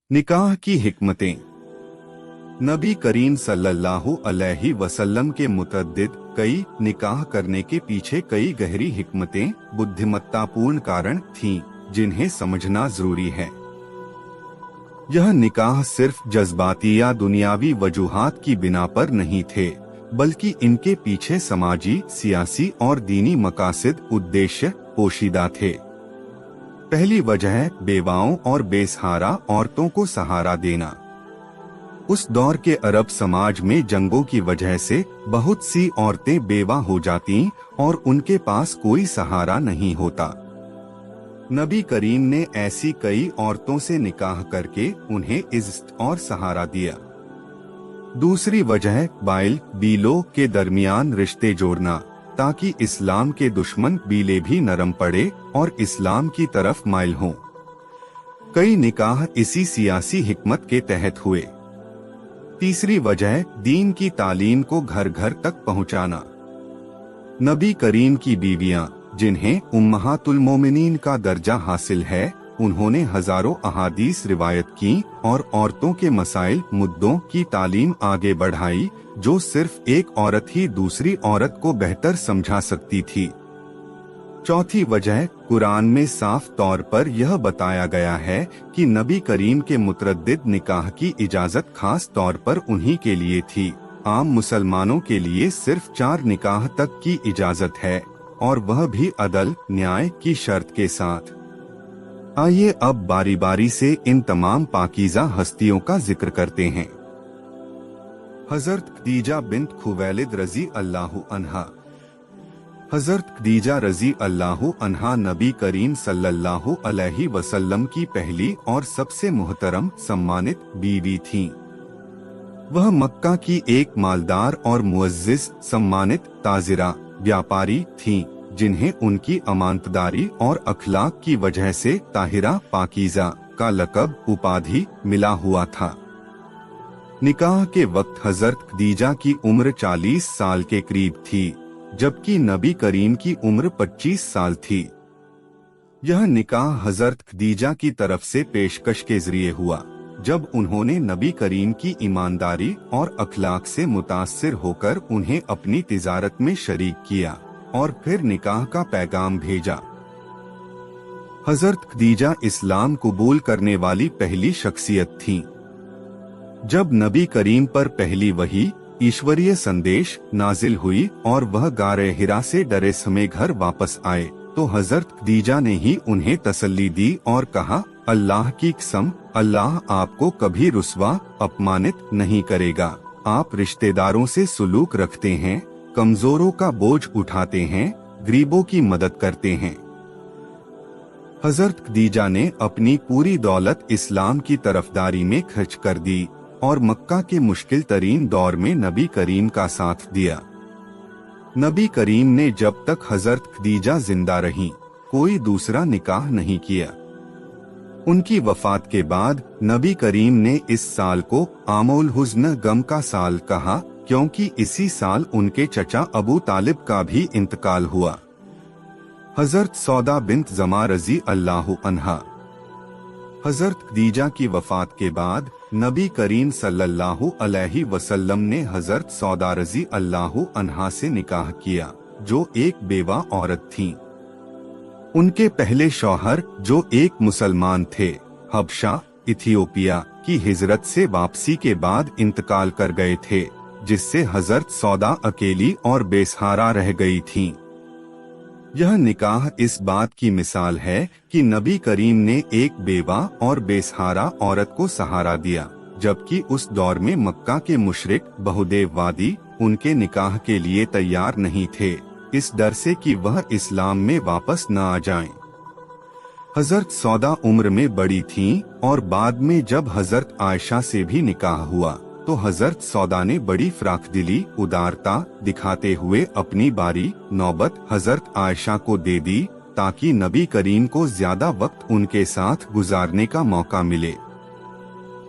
निकाह की हिकमतें। नबी करीम सल्लल्लाहु अलैहि वसल्लम के मुतअद्दिद कई निकाह करने के पीछे कई गहरी हिकमतें, बुद्धिमत्तापूर्ण कारण थीं, जिन्हें समझना जरूरी है। यह निकाह सिर्फ जज्बाती या दुनियावी वजूहात की बिना पर नहीं थे, बल्कि इनके पीछे समाजी, सियासी और दीनी मकासद उद्देश्य पोशीदा थे। पहली वजह बेवाओं और बेसहारा औरतों को सहारा देना। उस दौर के अरब समाज में जंगों की वजह से बहुत सी औरतें बेवा हो जाती और उनके पास कोई सहारा नहीं होता। नबी करीम ने ऐसी कई औरतों से निकाह करके उन्हें इज्जत और सहारा दिया। दूसरी वजह बाइल बीलों के दरमियान रिश्ते जोड़ना, ताकि इस्लाम के दुश्मन बीले भी नरम पड़े और इस्लाम की तरफ माइल हों। कई निकाह इसी सियासी हिकमत के तहत हुए। तीसरी वजह दीन की तालीम को घर घर तक पहुंचाना। नबी करीम की बीवियां, जिन्हें उम्महातुल मोमिनीन का दर्जा हासिल है, उन्होंने हजारों अहादीस रिवायत की और औरतों के मसाइल मुद्दों की तालीम आगे बढ़ाई, जो सिर्फ एक औरत ही दूसरी औरत को बेहतर समझा सकती थी। चौथी वजह कुरान में साफ तौर पर यह बताया गया है कि नबी करीम के मुतरद्दिद निकाह की इजाजत खास तौर पर उन्हीं के लिए थी। आम मुसलमानों के लिए सिर्फ 4 निकाह तक की इजाजत है, और वह भी अदल न्याय की शर्त के साथ। आइए अब बारी बारी से इन तमाम पाकीज़ा हस्तियों का जिक्र करते हैं। हजरत खदीजा बिन्त खुवैलिद रजी अल्लाहु अन्हा। हजरत खदीजा रजी अल्लाहु अन्हा नबी करीम सल्लल्लाहु अलैहि वसल्लम की पहली और सबसे मुहतरम सम्मानित बीवी थीं। वह मक्का की एक मालदार और मुअज्जिज सम्मानित ताजिरा व्यापारी थीं, जिन्हें उनकी अमानतदारी और अखलाक की वजह से ताहिरा पाकीज़ा का लक़ब उपाधि मिला हुआ था। निकाह के वक्त हजरत खदीजा की उम्र 40 साल के करीब थी, जबकि नबी करीम की उम्र 25 साल थी। यह निकाह हजरत खदीजा की तरफ से पेशकश के जरिए हुआ, जब उन्होंने नबी करीम की ईमानदारी और अखलाक से मुतासिर होकर उन्हें अपनी तिजारत में शरीक किया और फिर निकाह का पैगाम भेजा। हजरत खदीजा इस्लाम कबूल करने वाली पहली शख्सियत थीं। जब नबी करीम पर पहली वही ईश्वरीय संदेश नाजिल हुई और वह गारे हिरा से डरे समय घर वापस आए, तो हजरत खदीजा ने ही उन्हें तसल्ली दी और कहा, अल्लाह की कसम, अल्लाह आपको कभी रुस्वा अपमानित नहीं करेगा। आप रिश्तेदारों से सुलूक रखते हैं, कमजोरों का बोझ उठाते हैं, गरीबों की मदद करते हैं। हजरत खदीजा ने अपनी पूरी दौलत इस्लाम की तरफदारी में खर्च कर दी और मक्का के मुश्किल तरीन दौर में नबी करीम का साथ दिया। नबी करीम ने जब तक हजरत खदीजा जिंदा रहीं, कोई दूसरा निकाह नहीं किया। उनकी वफात के बाद नबी करीम ने इस साल को आमोल हुज़्न गम का साल कहा, क्योंकि इसी साल उनके चचा अबू तालिब का भी इंतकाल हुआ। हजरत सौदा बिन्त ज़मा रजी अल्लाहु अन्हा। हजरत खदीजा की वफात के बाद नबी करीम सल्लल्लाहु अलैहि वसल्लम ने हजरत सौदा रजी अल्लाहु अन्हा से निकाह किया, जो एक बेवा औरत थीं। उनके पहले शौहर, जो एक मुसलमान थे, हबशा इथियोपिया की हिजरत से वापसी के बाद इंतकाल कर गए थे, जिससे हजरत सौदा अकेली और बेसहारा रह गई थीं। यह निकाह इस बात की मिसाल है कि नबी करीम ने एक बेवा और बेसहारा औरत को सहारा दिया, जबकि उस दौर में मक्का के मुशरिक बहुदेववादी उनके निकाह के लिए तैयार नहीं थे, इस डर से कि वह इस्लाम में वापस न आ जाएं। हजरत सौदा उम्र में बड़ी थीं और बाद में जब हजरत आयशा से भी निकाह हुआ, तो हजरत सौदा ने बड़ी फराखदिली उदारता दिखाते हुए अपनी बारी नौबत हजरत आयशा को दे दी, ताकि नबी करीम को ज्यादा वक्त उनके साथ गुजारने का मौका मिले।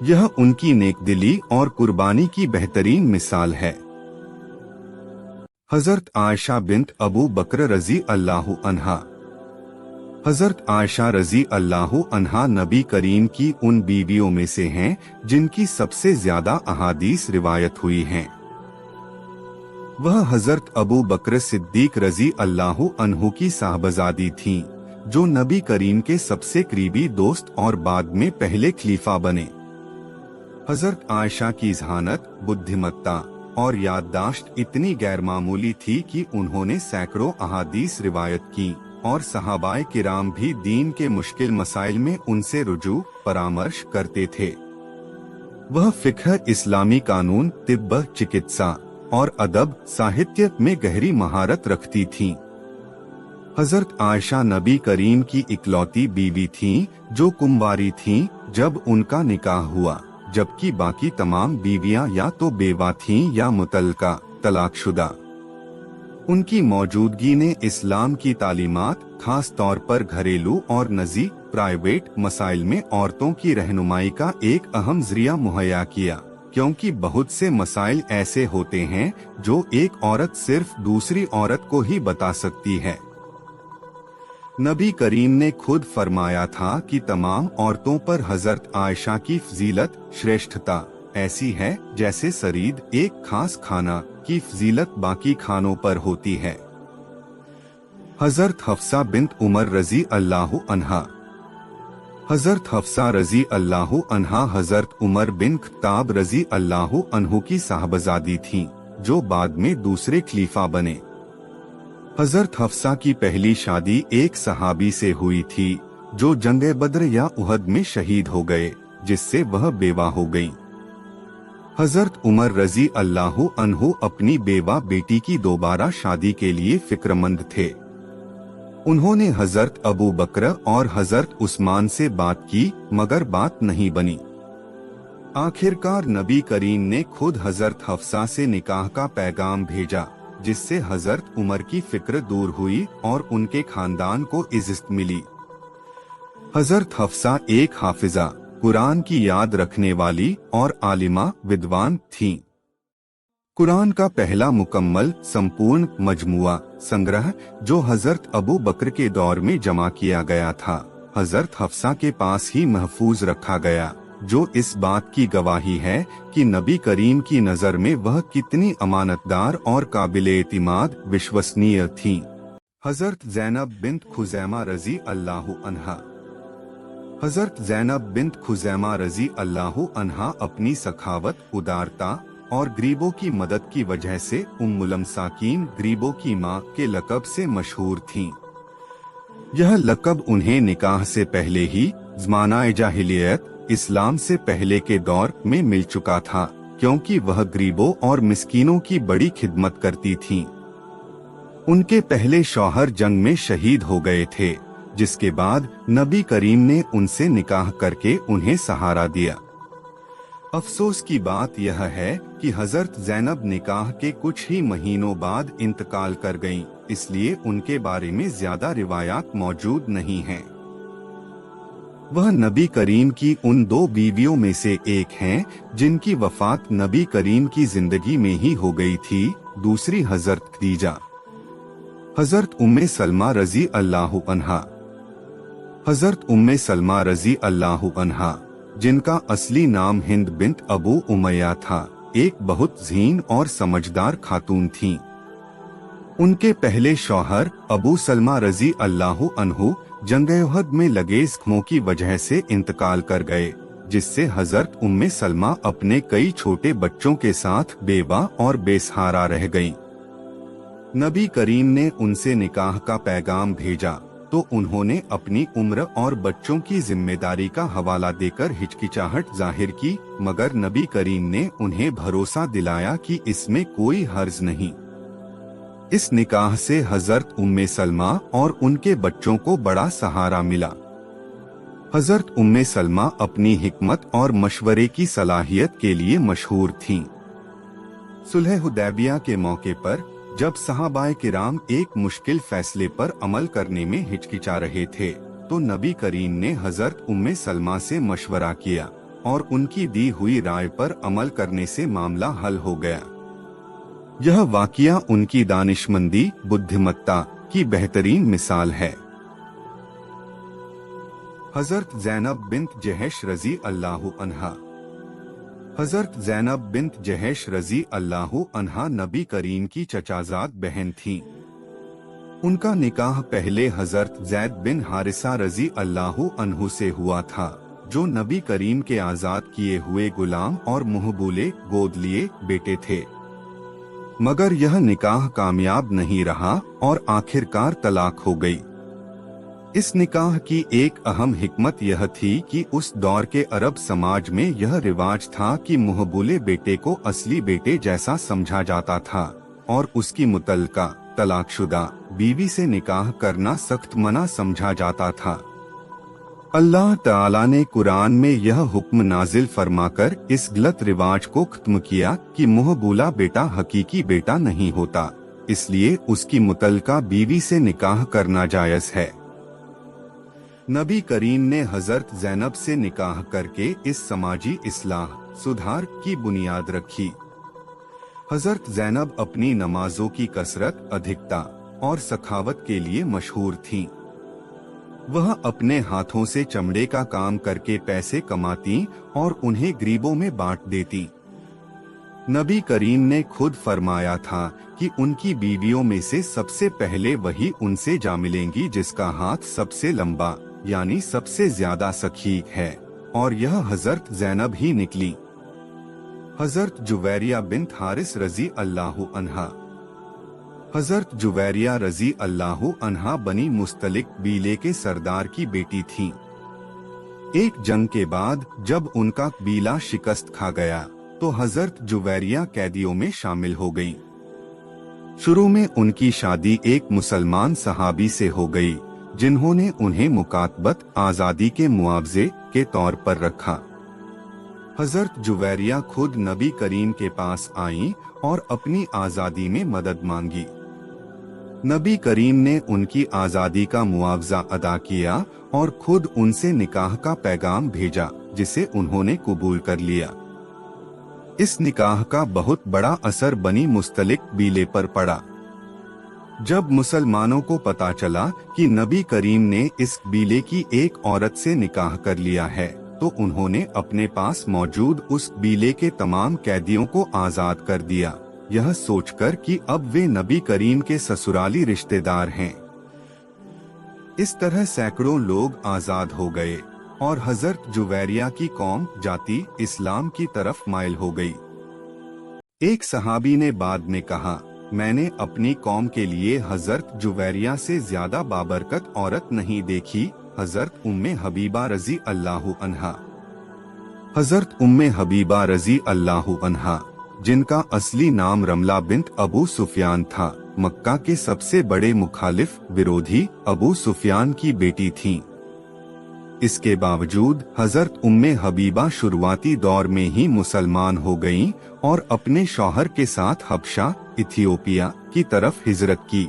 यह उनकी नेकदिली और कुर्बानी की बेहतरीन मिसाल है। हजरत आयशा बिन्त अबू बकर रजी अल्लाहु अन्हा। हजरत आयशा रजी अल्लाह अन्हा नबी करीम की उन बीवियों में से हैं जिनकी सबसे ज्यादा अहादीस रिवायत हुई हैं। वह हजरत अबू बकर सिद्दीक रजी अल्लाह अन्हु की साहबजादी थीं, जो नबी करीम के सबसे करीबी दोस्त और बाद में पहले खलीफा बने। हजरत आयशा की ज़हानत, बुद्धिमत्ता और याददाश्त इतनी गैरमामूली थी कि उन्होंने सैकड़ों अहादीस रिवायत की और सहाबाए किराम भी दीन के मुश्किल मसाइल में उनसे रुजू परामर्श करते थे। वह फिक्ह, इस्लामी कानून, तिब्ब, चिकित्सा और अदब साहित्य में गहरी महारत रखती थीं। हजरत आयशा नबी करीम की इकलौती बीवी थीं जो कुंवारी थीं जब उनका निकाह हुआ, जबकि बाकी तमाम बीवियां या तो बेवा थीं या मुतल्लका तलाकशुदा। उनकी मौजूदगी ने इस्लाम की तालीमात, खास तौर पर घरेलू और निजी प्राइवेट मसाइल में औरतों की रहनुमाई का एक अहम जरिया मुहैया किया, क्योंकि बहुत से मसाइल ऐसे होते हैं जो एक औरत सिर्फ दूसरी औरत को ही बता सकती है। नबी करीम ने खुद फरमाया था कि तमाम औरतों पर हजरत आयशा की फजीलत, श्रेष्ठता ऐसी है जैसे सरीद एक खास खाना की फजीलत बाकी खानों पर होती है। हजरत हफ्सा बिन्त उमर रजी अल्लाह अन्हा। हजरत हफ्सा रजी अल्लाह अन्हा हजरत उमर बिन खत्ताब रजी अल्लाह अन्हु की साहबजादी थीं, जो बाद में दूसरे खलीफा बने। हजरत हफ्सा की पहली शादी एक सहाबी से हुई थी जो जंगे बद्र या उहद में शहीद हो गए, जिससे वह बेवा हो गईं। हजरत उमर रजी अल्लाह अन्हु अपनी बेवा बेटी की दोबारा शादी के लिए फिक्रमंद थे। उन्होंने हजरत अबू बकर और हजरत उस्मान से बात की, मगर बात नहीं बनी। आखिरकार नबी करीम ने खुद हजरत हफ्सा से निकाह का पैगाम भेजा, जिससे हजरत उमर की फिक्र दूर हुई और उनके खानदान को इज्जत मिली। हजरत हफ्सा एक हाफिजा, कुरान की याद रखने वाली और आलिमा विद्वान थीं। कुरान का पहला मुकम्मल संपूर्ण मजमुआ संग्रह जो हजरत अबू बकर के दौर में जमा किया गया था, हजरत हफ्सा के पास ही महफूज रखा गया, जो इस बात की गवाही है कि नबी करीम की नजर में वह कितनी अमानतदार और काबिल-ए-एतिमाद विश्वसनीय थीं। हजरत ज़ैनब बिन्त खुज़ैमा रजी अल्लाह अन्हा। हजरत ज़ैनब बिन्त खुज़ैमा रजी अल्लाह अन्हा अपनी सखावत, उदारता और गरीबों की मदद की वजह से उम्मुल मसाकीन, गरीबों की माँ के लक़ब से मशहूर थीं। यह लक़ब उन्हें निकाह से पहले ही ज़माना जाहिलियत, इस्लाम से पहले के दौर में मिल चुका था, क्योंकि वह गरीबों और मिस्कीनों की बड़ी खिदमत करती थीं। उनके पहले शौहर जंग में शहीद हो गए थे, जिसके बाद नबी करीम ने उनसे निकाह करके उन्हें सहारा दिया। अफसोस की बात यह है कि हजरत ज़ैनब निकाह के कुछ ही महीनों बाद इंतकाल कर गईं, इसलिए उनके बारे में ज्यादा रिवायात मौजूद नहीं हैं। वह नबी करीम की उन दो बीवियों में से एक हैं जिनकी वफात नबी करीम की जिंदगी में ही हो गई थी, दूसरी हजरत खदीजा। हजरत उम्मे सलमा रजी अल्लाह अन्हा। हजरत उम्मे सलमा रजी अल्लाह अन्हा, जिनका असली नाम हिंद बिन्त अबू उमैया था, एक बहुत ज़हीन और समझदार खातून थीं। उनके पहले शौहर अबू सलमा रजी अल्लाह अन्हु जंग-ए-उहद में लगे जख्मों की वजह से इंतकाल कर गए, जिससे हजरत उम्मे सलमा अपने कई छोटे बच्चों के साथ बेवा और बेसहारा रह गईं। नबी करीम ने उनसे निकाह का पैगाम भेजा तो उन्होंने अपनी उम्र और बच्चों की जिम्मेदारी का हवाला देकर हिचकिचाहट जाहिर की, मगर नबी करीम ने उन्हें भरोसा दिलाया कि इसमें कोई हर्ज नहीं। इस निकाह से हजरत उम्मे सलमा और उनके बच्चों को बड़ा सहारा मिला। हजरत उम्मे सलमा अपनी हिकमत और मशवरे की सलाहियत के लिए मशहूर थीं। सुलह हुदैबिया के मौके पर जब सहाबाए किराम एक मुश्किल फैसले पर अमल करने में हिचकिचा रहे थे, तो नबी करीम ने हजरत उम्मे सलमा से मशवरा किया और उनकी दी हुई राय पर अमल करने से मामला हल हो गया। यह वाक़या उनकी दानिशमंदी, बुद्धिमत्ता की बेहतरीन मिसाल है। हज़रत ज़ैनब बिन्त जहश रज़ी अल्लाहु अन्हा। हज़रत ज़ैनब बिन्त जहश रज़ी अल्लाहु अन्हा नबी करीम की चचाज़ाद बहन थीं। उनका निकाह पहले हज़रत ज़ैद बिन हारिसा रज़ी अल्लाहु अन्हु से हुआ था, जो नबी करीम के आज़ाद किए हुए गुलाम और मुहबूले गोद लिए बेटे थे। मगर यह निकाह कामयाब नहीं रहा और आखिरकार तलाक हो गई। इस निकाह की एक अहम हिकमत यह थी कि उस दौर के अरब समाज में यह रिवाज था कि मुहबूले बेटे को असली बेटे जैसा समझा जाता था और उसकी मुतल्लका तलाकशुदा बीवी से निकाह करना सख्त मना समझा जाता था। अल्लाह ताला ने कुरान में यह हुक्म नाजिल फरमाकर इस गलत रिवाज को खत्म किया कि मुहबूला बेटा हकीकी बेटा नहीं होता, इसलिए उसकी मुतल्लका बीवी से निकाह करना जायज है। नबी करीम ने हज़रत ज़ैनब से निकाह करके इस समाजी इस्लाह सुधार की बुनियाद रखी। हज़रत ज़ैनब अपनी नमाजों की कसरत, अधिकता और सखावत के लिए मशहूर थीं। वह अपने हाथों से चमड़े का काम करके पैसे कमाती और उन्हें गरीबों में बांट देती। नबी करीम ने खुद फरमाया था कि उनकी बीवियों में से सबसे पहले वही उनसे जा मिलेंगी जिसका हाथ सबसे लंबा यानी सबसे ज्यादा सखी है, और यह हज़रत ज़ैनब ही निकली। हज़रत जुवैरिया बिन्त हारिस रज़ी अल्लाहु अन्हा। हज़रत जुवैरिया रज़ी अल्लाहु अन्हा बनी मुस्तलिक बीले के सरदार की बेटी थीं। एक जंग के बाद जब उनका बीला शिकस्त खा गया तो हज़रत जुवैरिया कैदियों में शामिल हो गईं। शुरू में उनकी शादी एक मुसलमान सहाबी से हो गई, जिन्होंने उन्हें मुकातबत आज़ादी के मुआवजे के तौर पर रखा। हज़रत जुवैरिया खुद नबी करीम के पास आईं और अपनी आज़ादी में मदद मांगी। नबी करीम ने उनकी आज़ादी का मुआवजा अदा किया और खुद उनसे निकाह का पैगाम भेजा, जिसे उन्होंने कबूल कर लिया। इस निकाह का बहुत बड़ा असर बनी मुस्तलिक बीले पर पड़ा। जब मुसलमानों को पता चला कि नबी करीम ने इस बीले की एक औरत से निकाह कर लिया है, तो उन्होंने अपने पास मौजूद उस बीले के तमाम कैदियों को आज़ाद कर दिया, यह सोचकर कि अब वे नबी करीम के ससुराली रिश्तेदार हैं। इस तरह सैकड़ों लोग आज़ाद हो गए और हज़रत जुवैरिया की कौम जाति इस्लाम की तरफ माइल हो गई। एक सहाबी ने बाद में कहा, मैंने अपनी कौम के लिए हज़रत जुवैरिया से ज्यादा बाबरकत औरत नहीं देखी। हज़रत उम्मे हबीबा रज़ी अल्लाहु अन्हा। हज़रत उम्मे हबीबा रज़ी अल्लाहु अन्हा, जिनका असली नाम रमला बिन्त अबू सुफियान था, मक्का के सबसे बड़े मुखालिफ विरोधी अबू सुफियान की बेटी थीं। इसके बावजूद हज़रत उम्मे हबीबा शुरुआती दौर में ही मुसलमान हो गईं और अपने शौहर के साथ हबशा इथियोपिया की तरफ हिजरत की।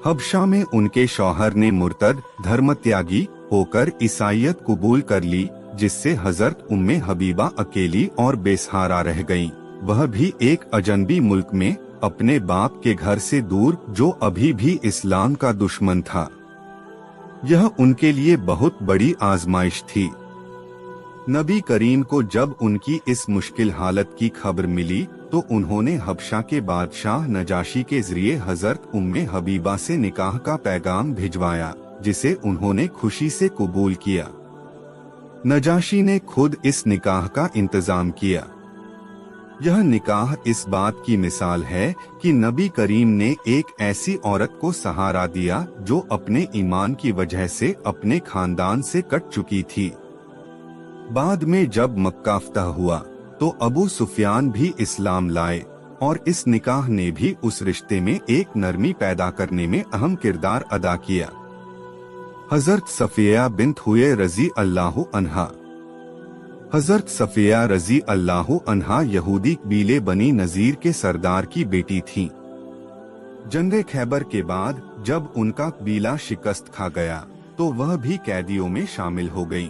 हबशा में उनके शौहर ने मुर्तद धर्मत्यागी होकर ईसाईयत कबूल कर ली, जिससे हज़रत उम्मे हबीबा अकेली और बेसहारा रह गईं, वह भी एक अजनबी मुल्क में, अपने बाप के घर से दूर, जो अभी भी इस्लाम का दुश्मन था। यह उनके लिए बहुत बड़ी आजमाइश थी। नबी करीम को जब उनकी इस मुश्किल हालत की खबर मिली तो उन्होंने हबशा के बादशाह नजाशी के जरिए हज़रत उम्मे हबीबा से निकाह का पैगाम भिजवाया, जिसे उन्होंने खुशी से कबूल किया। नजाशी ने खुद इस निकाह का इंतजाम किया। यह निकाह इस बात की मिसाल है कि नबी करीम ने एक ऐसी औरत को सहारा दिया जो अपने ईमान की वजह से अपने खानदान से कट चुकी थी। बाद में जब मक्का फतह हुआ तो अबू सुफियान भी इस्लाम लाए और इस निकाह ने भी उस रिश्ते में एक नरमी पैदा करने में अहम किरदार अदा किया। हज़रत सफिया बिन्त हुए रज़ी अल्लाहु अन्हा। हज़रत सफिया रज़ी अल्लाहु अन्हा यहूदी कबीले बनी नज़ीर के सरदार की बेटी थीं। जंग खैबर के बाद जब उनका कबीला शिकस्त खा गया तो वह भी कैदियों में शामिल हो गईं।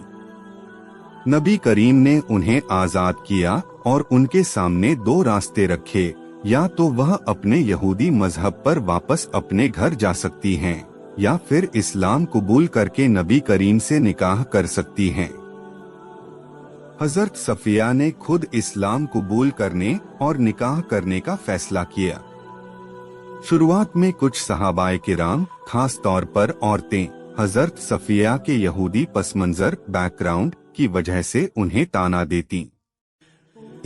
नबी करीम ने उन्हें आज़ाद किया और उनके सामने दो रास्ते रखे, या तो वह अपने यहूदी मजहब पर वापस अपने घर जा सकती हैं या फिर इस्लाम कबूल करके नबी करीम से निकाह कर सकती हैं। हजरत सफिया ने खुद इस्लाम कबूल करने और निकाह करने का फैसला किया। शुरुआत में कुछ सहाबाए किराम, खास तौर पर औरतें, हजरत सफिया के यहूदी पसमंजर बैकग्राउंड की वजह से उन्हें ताना देती।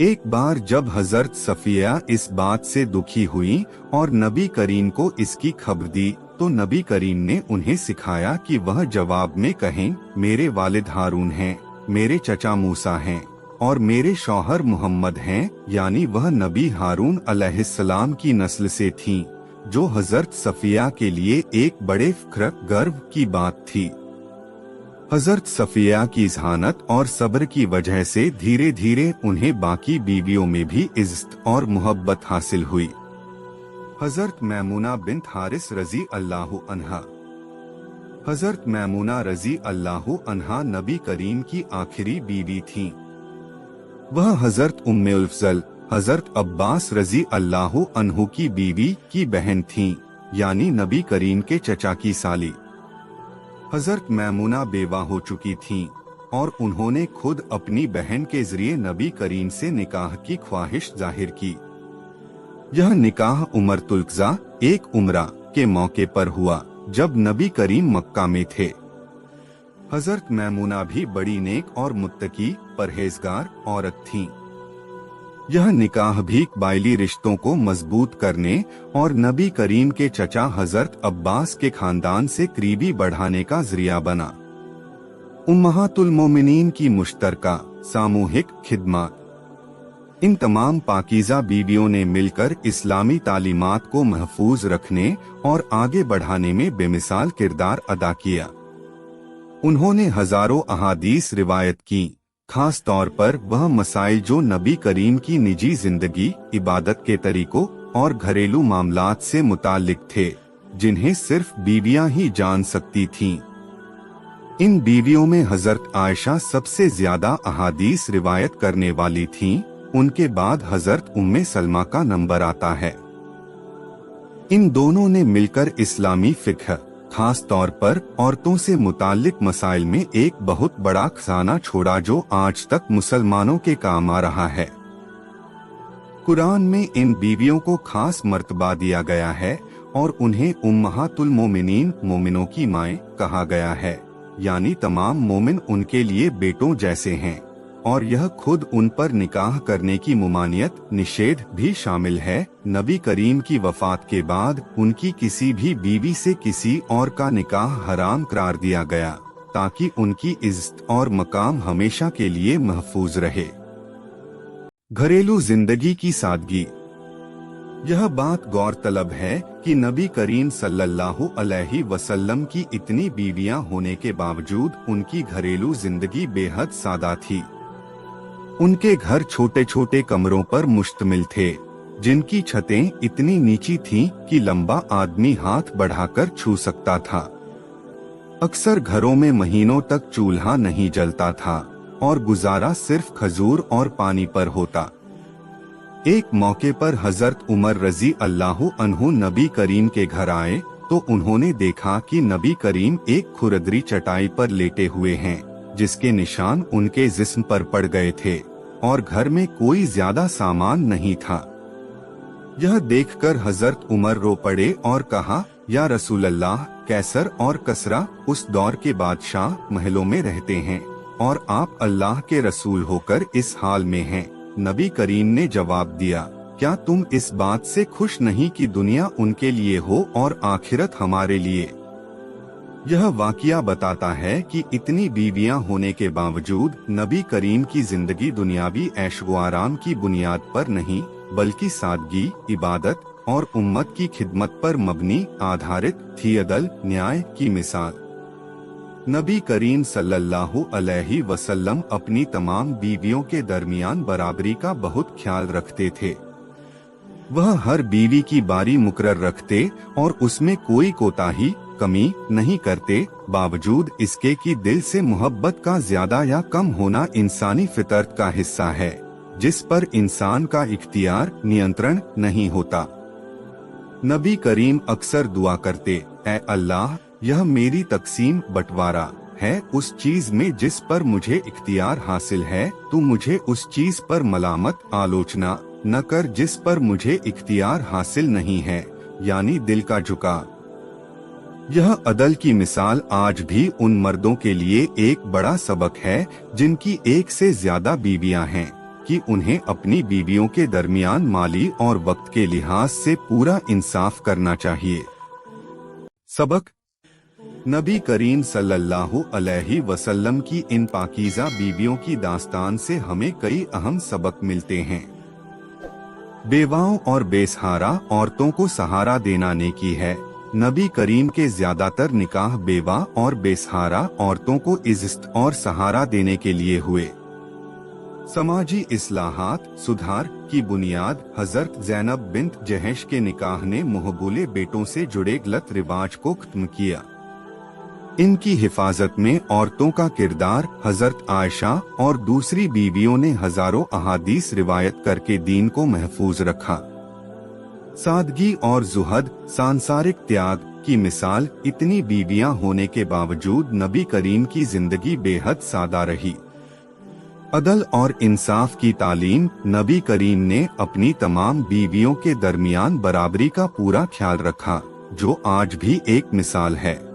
एक बार जब हजरत सफिया इस बात से दुखी हुई और नबी करीम को इसकी खबर दी, तो नबी करीम ने उन्हें सिखाया कि वह जवाब में कहें, मेरे वालिद हारून हैं, मेरे चचा मूसा हैं और मेरे शौहर मोहम्मद हैं, यानी वह नबी हारून अलैहिस्सलाम की नस्ल से थीं, जो हजरत सफिया के लिए एक बड़े फ़ख्र गर्व की बात थी। हजरत सफिया की ज़हानत और सब्र की वजह से धीरे धीरे उन्हें बाकी बीवियों में भी इज्जत और मोहब्बत हासिल हुई। हजरत मैमूना बिन्त हारिस रजी अल्लाहु अन्हा। हजरत मैमूना रजी अल्लाहु अन्हा नबी करीम की आखिरी बीवी थीं। वह हजरत उम्मे उल फज़ल हजरत अब्बास रजी अल्लाहु अन्हु की बीवी की बहन थीं, यानी नबी करीम के चचा की साली। हजरत मैमूना बेवा हो चुकी थीं और उन्होंने खुद अपनी बहन के जरिए नबी करीम से निकाह की ख्वाहिश जाहिर की। यह निकाह उमरतुल क़ज़ा, एक उम्रा के मौके पर हुआ जब नबी करीम मक्का में थे। हजरत मैमूना भी बड़ी नेक और मुत्तकी परहेजगार औरत थीं। यह निकाह भी कबायली रिश्तों को मजबूत करने और नबी करीम के चचा हजरत अब्बास के खानदान से करीबी बढ़ाने का जरिया बना। उम्महातुल मोमिनीन की मुश्तरका सामूहिक खिदमत। इन तमाम पाकीज़ा बीवियों ने मिलकर इस्लामी तालीमात को महफूज रखने और आगे बढ़ाने में बेमिसाल किरदार अदा किया। उन्होंने हजारों अहादीस रिवायत की, खास तौर पर वह मसाइल जो नबी करीम की निजी जिंदगी, इबादत के तरीकों और घरेलू मामलात से मुताल्लिक थे, जिन्हें सिर्फ बीवियां ही जान सकती थीं। इन बीवियों में हजरत आयशा सबसे ज्यादा अहादीस रिवायत करने वाली थीं, उनके बाद हजरत उम्मे सलमा का नंबर आता है। इन दोनों ने मिलकर इस्लामी फिक्र, खास तौर पर औरतों से मुताल्लिक मसाइल में एक बहुत बड़ा खजाना छोड़ा जो आज तक मुसलमानों के काम आ रहा है। कुरान में इन बीवियों को खास मर्तबा दिया गया है और उन्हें उम्महातुल मोमिनीन, मोमिनों की माएँ कहा गया है, यानी तमाम मोमिन उनके लिए बेटों जैसे हैं, और यह खुद उन पर निकाह करने की मुमानियत निषेध भी शामिल है। नबी करीम की वफात के बाद उनकी किसी भी बीवी से किसी और का निकाह हराम करार दिया गया, ताकि उनकी इज्जत और मकाम हमेशा के लिए महफूज रहे। घरेलू जिंदगी की सादगी। यह बात गौरतलब है कि नबी करीम सल्लल्लाहु अलैहि वसल्लम की इतनी बीवियां होने के बावजूद उनकी घरेलू जिंदगी बेहद सादा थी। उनके घर छोटे छोटे कमरों पर मुश्तमिल थे, जिनकी छतें इतनी नीची थीं कि लंबा आदमी हाथ बढ़ाकर छू सकता था। अक्सर घरों में महीनों तक चूल्हा नहीं जलता था और गुजारा सिर्फ खजूर और पानी पर होता। एक मौके पर हजरत उमर रजी अल्लाहु अन्हु नबी करीम के घर आए तो उन्होंने देखा कि नबी करीम एक खुरदरी चटाई पर लेटे हुए हैं, जिसके निशान उनके जिस्म पर पड़ गए थे, और घर में कोई ज्यादा सामान नहीं था। यह देखकर हजरत उमर रो पड़े और कहा, या रसूल अल्लाह, कैसर और कसरा उस दौर के बादशाह महलों में रहते हैं और आप अल्लाह के रसूल होकर इस हाल में हैं। नबी करीम ने जवाब दिया, क्या तुम इस बात से खुश नहीं कि दुनिया उनके लिए हो और आखिरत हमारे लिए? यह वाकया बताता है कि इतनी बीवियां होने के बावजूद नबी करीम की जिंदगी दुनियावी ऐशो आराम की बुनियाद पर नहीं, बल्कि सादगी, इबादत और उम्मत की खिदमत पर मबनी आधारित थी। अदल, न्याय की मिसाल। नबी करीम सल्लल्लाहु अलैहि वसल्लम अपनी तमाम बीवियों के दरमियान बराबरी का बहुत ख्याल रखते थे। वह हर बीवी की बारी मुकर्रर रखते और उसमें कोई कोताही, कमी नहीं करते, बावजूद इसके कि दिल से मोहब्बत का ज्यादा या कम होना इंसानी फितरत का हिस्सा है, जिस पर इंसान का इख्तियार, नियंत्रण नहीं होता। नबी करीम अक्सर दुआ करते, ऐ अल्लाह, यह मेरी तकसीम बंटवारा है उस चीज में जिस पर मुझे इख्तियार हासिल है। तू मुझे उस चीज पर मलामत आलोचना न कर जिस पर मुझे इख्तियार हासिल नहीं है, यानी दिल का झुका। यह अदल की मिसाल आज भी उन मर्दों के लिए एक बड़ा सबक है जिनकी एक से ज्यादा बीवियां हैं, कि उन्हें अपनी बीवियों के दरमियान माली और वक्त के लिहाज से पूरा इंसाफ करना चाहिए। सबक। नबी करीम सल्लल्लाहु अलैहि वसल्लम की इन पाकीज़ा बीवियों की दास्तान से हमें कई अहम सबक मिलते हैं। बेवाओं और बेसहारा औरतों को सहारा देना नेकी है। नबी करीम के ज्यादातर निकाह बेवा और बेसहारा औरतों को इज्जत और सहारा देने के लिए हुए। समाजी इस्लाहात सुधार की बुनियाद हजरत ज़ैनब बिन्त जहश के निकाह ने मुहबूले बेटों से जुड़े गलत रिवाज को खत्म किया। इनकी हिफाजत में औरतों का किरदार हजरत आयशा और दूसरी बीवियों ने हजारों अहादीस रिवायत करके दीन को महफूज रखा। सादगी और जुहद सांसारिक त्याग की मिसाल इतनी बीवियां होने के बावजूद नबी करीम की जिंदगी बेहद सादा रही। अदल और इंसाफ की तालीम नबी करीम ने अपनी तमाम बीवियों के दरमियान बराबरी का पूरा ख्याल रखा, जो आज भी एक मिसाल है।